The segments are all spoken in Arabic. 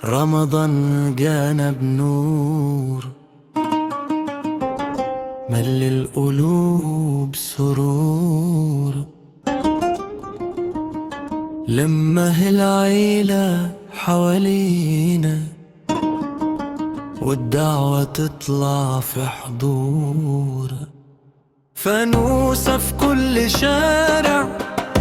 رمضان جانا بنور، مل القلوب سرور. لمه العيلة حوالينا والدعوة تطلع في حضور. فانوسة في كل شارع،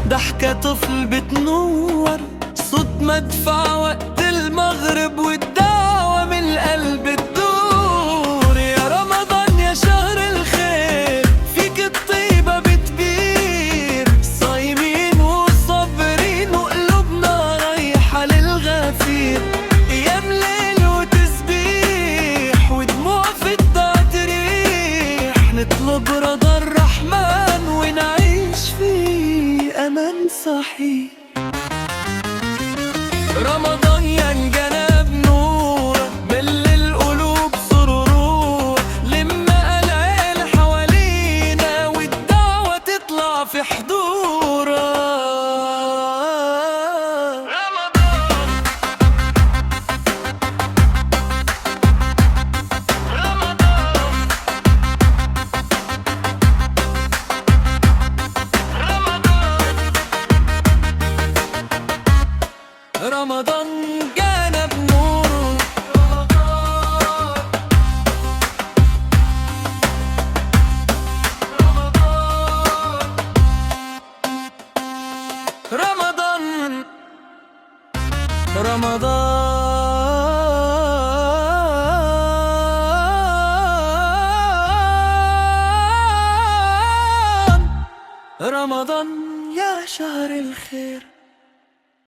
ضحكة طفل بتنور، صوت مدفع وقت المغرب والدعوة من القلب تدور. يا رمضان يا شهر الخير، فيك الطيبة بتبير، صايمين وصابرين وقلوبنا رايحة للغفير. أيام ليل وتسبيح ودموع في التعتريح، نطلب رضا الرحمن ونعيش في أمان صحيح. رمضان ينجنا بنور، مل القلوب سرور، لما العيلة حوالينا والدعوة تطلع في حضور. رمضان جانا بنور، رمضان رمضان رمضان يا شهر الخير.